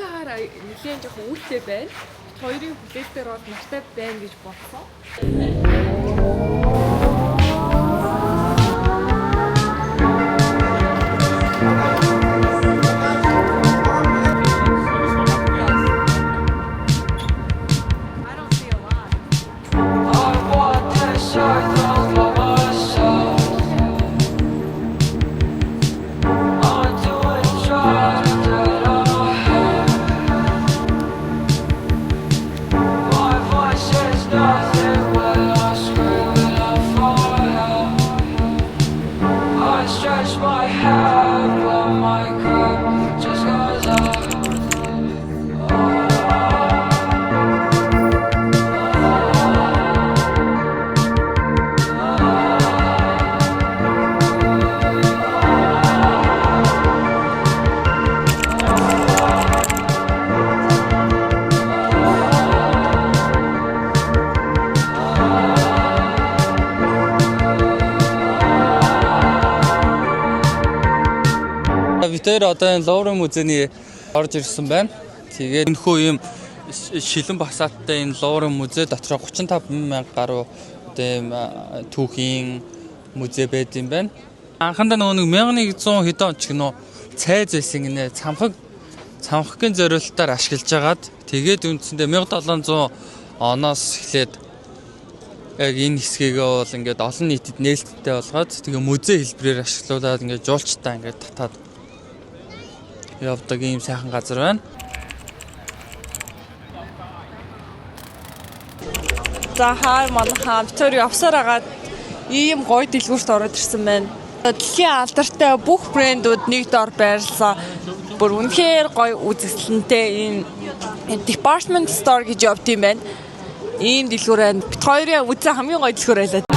цагаагаар нэлээд жоохон үүлтэй байна. Хоёрын хүлээлтээр бол нартай байна гэж бодсон. Бид одоо энэ Луврын музейний орж ирсэн байна. Тэгээд энэхүү ийм шилэн багсааттай энэ Луврын музей дотор 35,000 гаруй ийм түүхийн музей байд юм байна. Анхандаа нөгөө 1100 хэдэн он ч гэнэ цайз байсан гинэ цамхгийн зориулалтаар ашиглаж агаад тэгээд үндсэндээ 1700 оноос эхлээд яг энэ хэсгийг бол ингээд олон нийтэд нээлттэй болгоод тэгээ музей хэлбэрээр ашиглуулад ингээд жуулчтай ингээд татаад явдаг ийм сайхан газар байна. За хаа манайхаа Виктори явсаар агаад ийм гоё дэлгүүрт ороод ирсэн байна. Дэлхийн алдартай бүх брэндүүд нэг дор байрласан. Бүр үнэхээр гоё үзэсгэлэнтэй энэ department store гэж явд юм байна. Ийм дэлгүүр байна. Бид хоёрын үзэн хамгийн гоё дэлгүүр байлаа.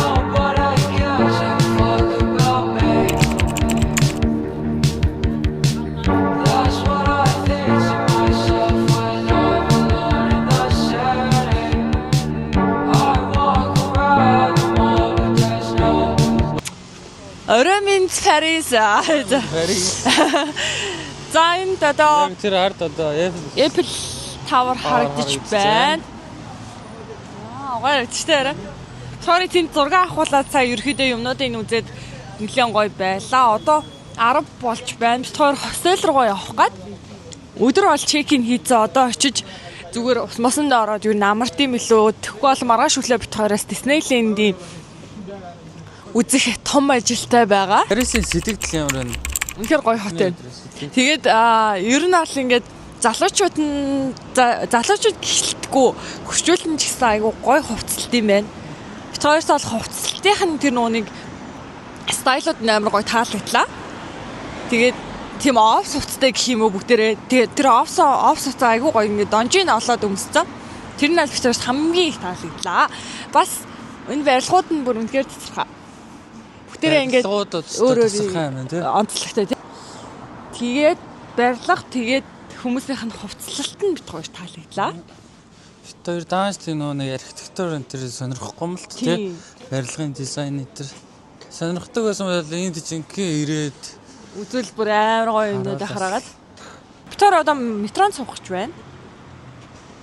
Оройн Парис. За энэ одоо Тэр ард одоо Apple Tower харагдаж байна. Гоё ч тийм. Sorry тэнд зураг авахуулаад цаа ерөөдөө юмнуудыг үзээд нэлээд гоё байлаа. Одоо 10 болж байна. Бид хоёр хостел руу явах гээд өдөр бол чек-ин хийцээ. Одоо очиж зүгээр ус мосонд ороод юу намарт юм илүү. Тэгэхгүй бол маргааш өглөө бид хоёроос Disneyland-ийн үзэх том ажилтай байгаа. Парисын сэтгэл ямар байна? Үнэхээр гоё хотел. Тэгээд ер нь бол ингээд залуучууд гихэлтгүй хөрчүүлэн ч гэсэн айгүй гоё хувцалт юм байна. Бид хоёрт бол хувцалтын тэр нүунийг стайлууд амар гоё таалагдлаа. Тэгээд тийм офс хувцтай гэх юм уу бүгдээрээ. Тэгээд тэр офс айгүй гоё ингээд донжийн олоод өмссөн. Тэр нь аль битэрс хамгийн их таалагдлаа. Бас энэ барилгууд нь бүр үнэхээр цэцэрхаа. Бүгдээрээ ингээд өөрөө онцлогтой тийм. Тэгээд барилга тэгээд хүмүүсийнх нь хувцлалт нь бит хоёр таалагдлаа. Бит хоёр даанч тийм нэг архитектур энэ төр сонирхохгүй юм л тийм. Барилгын дизайн энэ төр сонирхдаг байсан бол энд жинхэнэ ирээд үзэл бүр амар гоё юмнууд хараагаад. Бит хоёр одоо метронд суугч байна.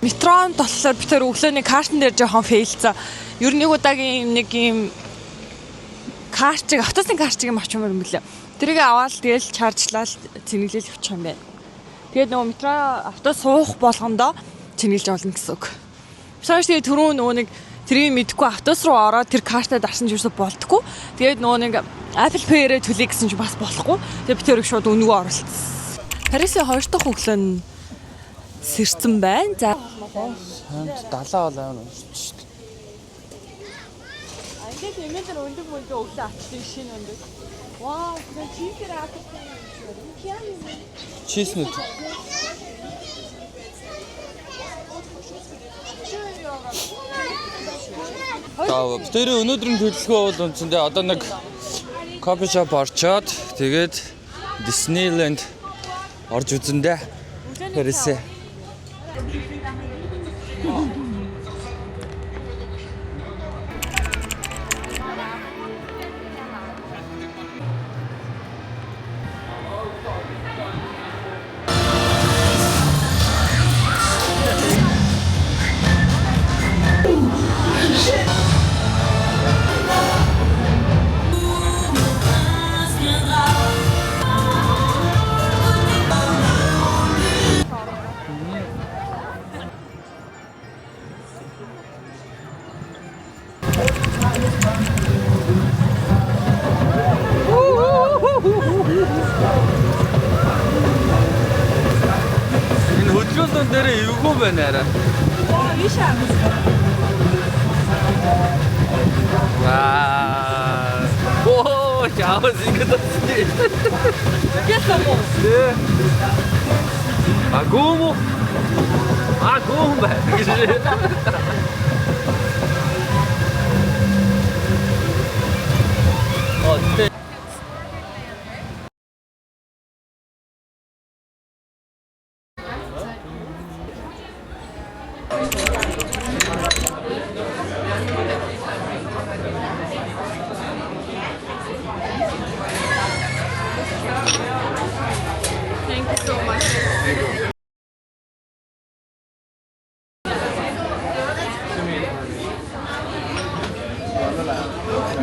Метронд болохоор бит хоёр өглөөний картн дээр жоохон фейлцээ. Ер нь нэг удаагийн нэг юм автосын картыг авчмаар юм билээ. Тэрийг аваад тэгэл чаржлаад цэнэглэл явуучих юм байна. Тэгээд нөгөө метро авто суух болгондоо цэнэглэж олно гэсэн үг. Бисааш тэгээд түрүүн нөгөө нэг тэрийг мэдгүй автобус руу ороод тэр картаа дарсан ч юусо болтгүй. Тэгээд нөгөө нэг Apple Pay-ээр төлөе гэсэн ч бас болохгүй. Тэгээд би тэрийг шууд өнгөө оруулсан. Парисын 2 дахь өглөө нь сэрсэн байна. За 70 бол амар шүү дээ. Ингээд эмэдэр өндөг өглөө атлын шинэ өндөг. Вау, тэр чизээр атлын юм. Чиз нүд. Тэр өнөөдрийн төлөвлөгөө бол үндсэндээ одоо нэг кофе шоп орчоод тэгээд Disneyland орж үзэндээ Парис. Орчуулсан дээрээ эвгүй байна арай. Виша. Ваа. Оо, яавал ингэдэг. Ясаа. Дээ. Агому. Агому бай. Отте. Thank you so much.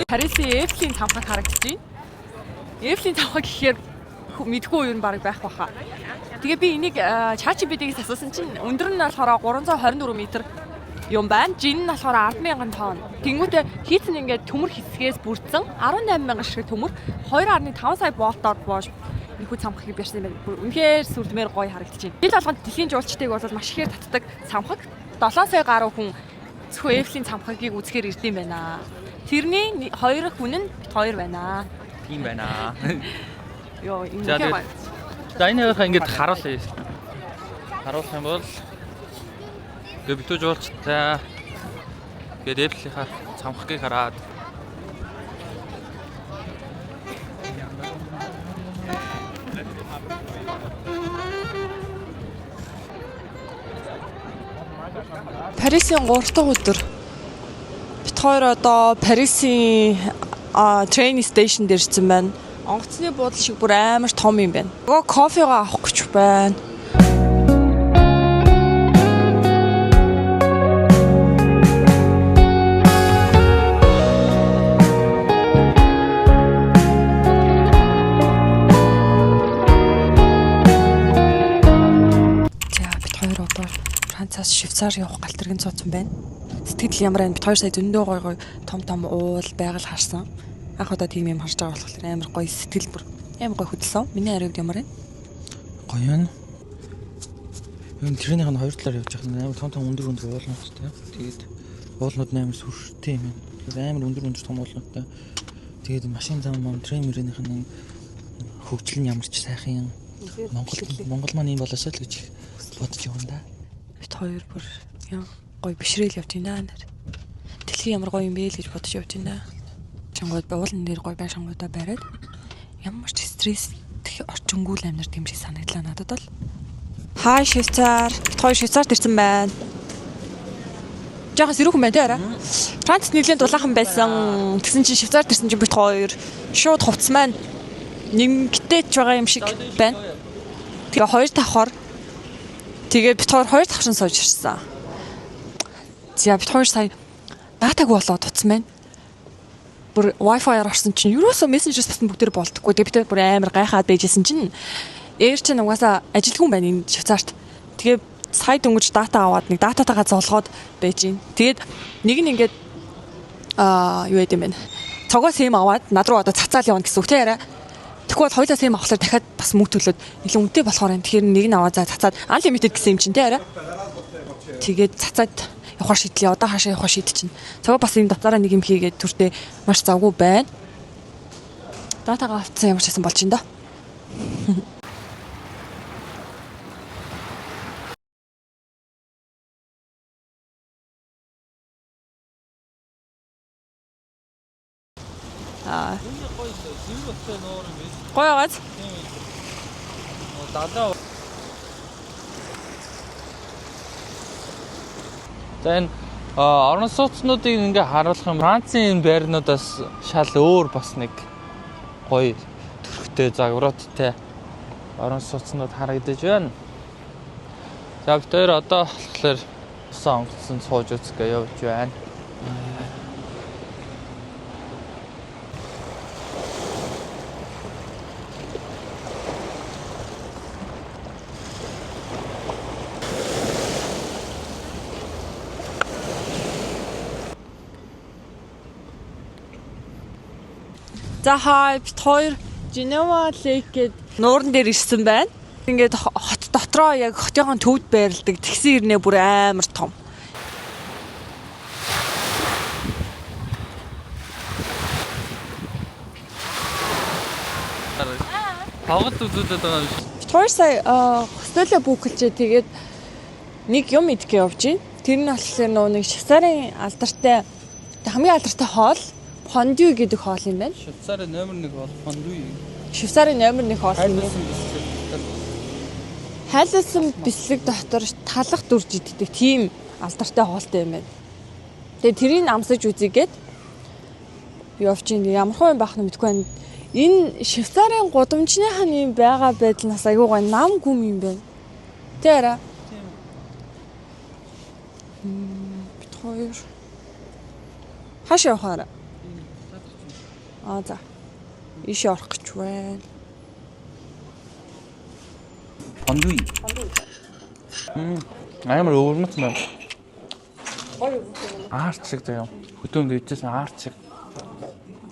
Парисын Эйфелийн цамхаг харагдаж байна. Эйфелийн цамхаг гэхээр мэдгүй юу баг байх баха. Тэгээ би энийг ChatGPT-ээс асуусан чинь өндөр нь болохоор 324 м юм байна. Жин нь болохоор 10,000 тонн. Тэнгүүтээ хийц нь ингээд төмөр хэсгээс бүрдсэн 18,000 шиг төмөр 2.5 сая волтоор боош энэхүү цамхагыг барьсан юм байна. Үнэхээр сүрдмээр гоё харагдаж байна. Жил болгонд дэлхийн жуулчдыг бол маш ихээр татдаг цамхаг 7 сая гаруй хүн зөвхөн Эйфелийн цамхагийг үзэхээр ирдэм байна. Тэрний хоёр хүн нь бит хоёр байна. Тийм байна. Йоо, энэ За энийхээ ингэж харуулъя. Харуулах юм бол гээ битүү жуулчтай гээд Эйфелийнхаа цамхагыг хараад Парисын 3 дахь өдөр бит хоёр одоо Парисын train station дээр ирсэн байна. Онгоцны буудлын шиг бүр амар том юм байна. Нөгөө кофегаа авах гэж байна. За бит хоёр одоо Францаас Швейцар явах галтргийн цуцсан байна. Сэтгэл ямар байна? Бит хоёр сая зөндөө гой том уул байгаль харсан. Анх удаа тийм юм харж байгаа болохоор амар гоё сэтгэл бүр амар гоё хөдөлсөн. Миний хариуд ямар байна? гоё юм. Юм тэрнийх нь хоёр талаар явж байгаа амар том өндөр уулнуудтай. Тэгээд уулнууд амар сүртэй юм байна. Амар өндөр том уулнуудтай. Тэгээд машин зам трен мөрөнийх нь хөгжил нь ямар ч сайхан юм. Монгол маань юм болоосоо л гэж бодож явна да. Бит хоёр бүр яа гоё бишрээл явж байна нэр. Дэлхий ямар гоё юм бэ л гэж бодож явж байна. Шангууд уулан дээр гоё байшингуудаа бариад ямар ч стресс орчингуул амьдрал юм шиг санагдлаа надад бол. Хай Швейцар. Бит хоёр Швейцарт ирсэн байна. Жаахан сэрүүхэн байна те арай. Францд нэлийн дулаахан байсан. Тэгсэн чинь Швейцарт ирсэн чинь бит хоёр шууд хувцс маань нэмгтээч байгаа юм шиг байна. Тэгээ хоёр давхар тэгээд бит хоёр давхрын сууж ирсэн. За бит хоёр сая датаг болоод утсан байна. Бүр Wi-Fi-аар орсон чинь ерөөсөө мессенжерс басан бүгдээр болдоггүй. Тэгээд бид бүр амар гайхаад байжсэн чинь ээр чинь угаасаа ажилгүй байна энэ Швейцарт. Тэгээд сая дөнгөж дата аваад нэг дататайгаа золгоод байж гин. Тэгээд нэг нь ингээд юу яд юм бэ? Цогоо сэм аваад над руу одоо цацаал явна гэсэн үг те яриа. Тэгвэл хоёулаа сэм авахлаар дахиад бас мөнгө төлөөд нэлээд үнэтэй болохоор юм. Тэгэхээр нэг нь аваа за цацаад unlimited гэсэн юм чинь те яриа. Тэгээд цацаад явахаар шийдлээ. Одоо хаашаа явахаар шийд чинь. Цогоо бас энэ дотоороо нэг юм хийгээд түртээ маш завгүй байна. Датагаа авцсан ямар ч байсан болж ин доо. Гоё газ. Дадаа. За энэ орон сууцнуудыг ингээ харуулах юм Францын байрнуудаас шал өөр бас нэг гоё төрхтэй загваруудтай орон сууцнууд харагдаж байна. За бид хоёр одоо болохоор усан онгоцсон сууж үзгээ явж байна. За хай бит хоёр Geneva Lake гээд нууран дээр ирсэн байна. Ингээд хот дотор Метро яг хотын төвд байрладаг тэгсэн ирнэ бүр амар том. Тоглолт үзүүлээд байгаа юм шиг. Хоёр сая хостелээ бүкэлжээ тэгээд нэг юм идэх явж байна. Тэр нь болохоор нэг Швейцарын алдартай хамгийн алдартай хоол фондю гэдэг хоол юм байна. Швейцарын номер 1 бол фондю. Швейцарын номер 1 хоол юм. Хайлсан бислэг дотор талах дүрж иддэг тийм алдартай хоолтой юм байна. Тэгээ тэрийг амсаж үзьгээд явж ин ямар хөө юм байх нь мэдгүй байна. Энэ Швейцарын гудамжныхан юм байгаа байдал нас аягүй гой нам гүм юм байна. Тэрэ. Бит хоёр. Хаш явахаараа. За. Иш орох гэж байна. Фондю. Амар өвөрмөц юм. Арт шиг заяа. Хөтөөнд ижсэн арт шиг.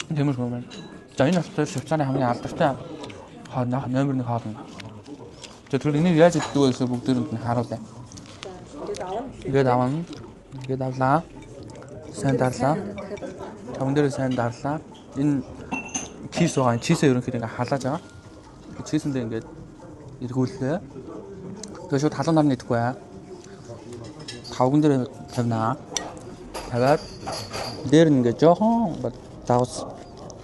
Тэмэр юм байна. За энэ болохоор Швейцарын хамгийн алдартай хоол номер 1 хоол нь. Тэгэхээр энийг яаж иддэг вэ гэхээр бүгдээрэнд нь харуулъя. Ингээд авна. Ингээд авлаа. Сайн дарлаа. Таван дээр сайн дарлаа. Энэ чиз байгаа. Чизээ ерөнхийдөө ингээд халааж байгаа. Чизэндээ ингээд эргүүллээ. Тэгээд шууд халуун нарны идэхгүй аа. Тавган дээр тавина. Таваад дээр нь ингээд жоохон давс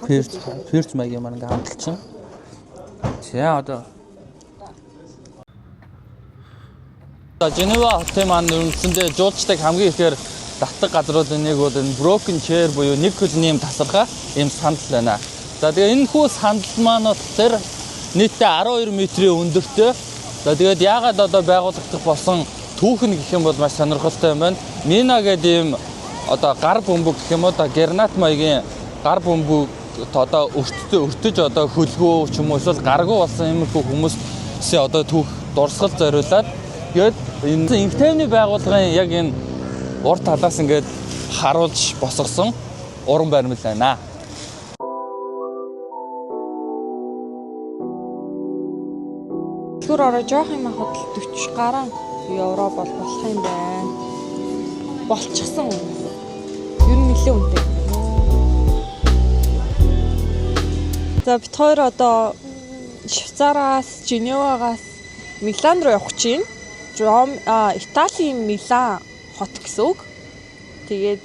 Фирц маяг маань ингээ хамталчин. За одоо Женева хотын маань үндсэндээ жуулчдаг хамгийн ихээр татдаг газруудын нэг бол энэ broken chair буюу нэг хөлний юм тасархаа юм сандал байна. За тэгээ энэ хүү сандал маань болохоор нийтдээ 12 метрийн өндөртэй. За тэгээд яагаад одоо байгуулагдах болсон түүхэн гэх юм бол маш сонирхолтой юм байна. Мина гэдэг ийм одоо гар бөмбөг гэх юм уу да гернат маягийн гар бөмбөг одоо өртөж одоо хөлгөө ч юм уу эсвэл гаргуу болсон иймэрхүү хүмүүсээ одоо түүх дурсгал зориулаад тэгээд энэ инфтэмний байгууллагын яг энэ урд талаас ингээд харуулж босгосон уран баримл байна. Түр ороо жоох юм худал 40 гаруй евро болох юм байна. Болчихсон. Ер нь нэлээд үнэтэй. За бид хоёр одоо Швейцараас, Женевагаас Милан руу явах гэж байна. Италийн Милан хот гэсэн үг. Тэгээд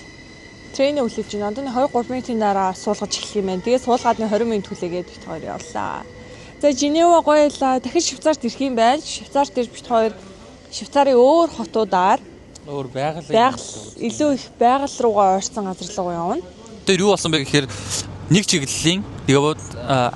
трейнинг хүлээж байна. Одоо 2-3 минутын дараа суулгаж эхлэх юм байна. Тэгээд суулгаадны 20 минут хүлээгээд бид хоёр явлаа. За Женева гоёлаа. Дахин Швейцарт ирэх юм байна. Швейцарт ирж бид хоёр Швейцарын өөр хотуудаар өөр байгаль илүү их байгаль руугаа ойрсон газар руу явна. Тэр юу болсон бэ гэхээр нэг чиглэлийн тэгээд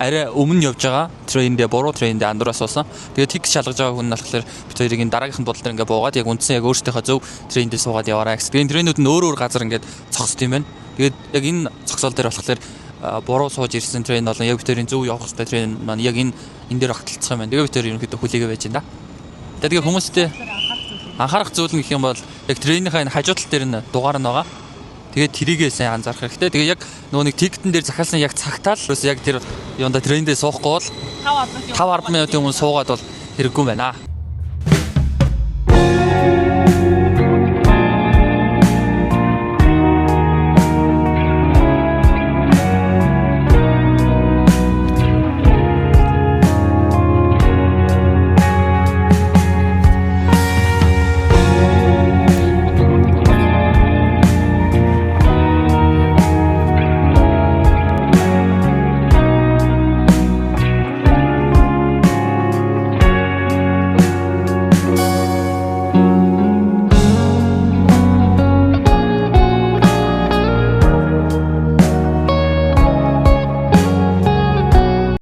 арай өмнө явж байгаа трейндээ буруу трейндээ андуураас болсон. Тэгээд тик шалгаж байгаа хүн нь болохоор бид хоёрыг дараагийнх тул дээр ингээ буугаад яг үндсэн яг өөрсдийнхөө зөв трейндээ суугаад яваарай гэсэн. Тэгээд трейнүүд нь өөр газар ингээд цогсд юм байна. Тэгээд яг энэ цогцол дээр болохоор буруу сууж ирсэн трейн болон яг бид хоёрын зөв явах хэрэгтэй трейн маань яг энэ дээр багталцах юм байна. Тэгээд бид хоёр ерөнхийдөө хүлээгээ байж байна да. Тэгээд хүмүүстэй анхаарах зүйл нь гэх юм бол яг трейнийхаа энэ хажуу тал дээр нь дугаар нь байгаа. Тэгээд тэрийгээ сайн анзаарах хэрэгтэй. Тэгээд яг нөгөө нэг тикетэн дээр захиалсан яг цагтаал яг тэр юунда трендээ суухгүй бол 5-10 минутын өмнө суугаад бол хэрэггүй байна.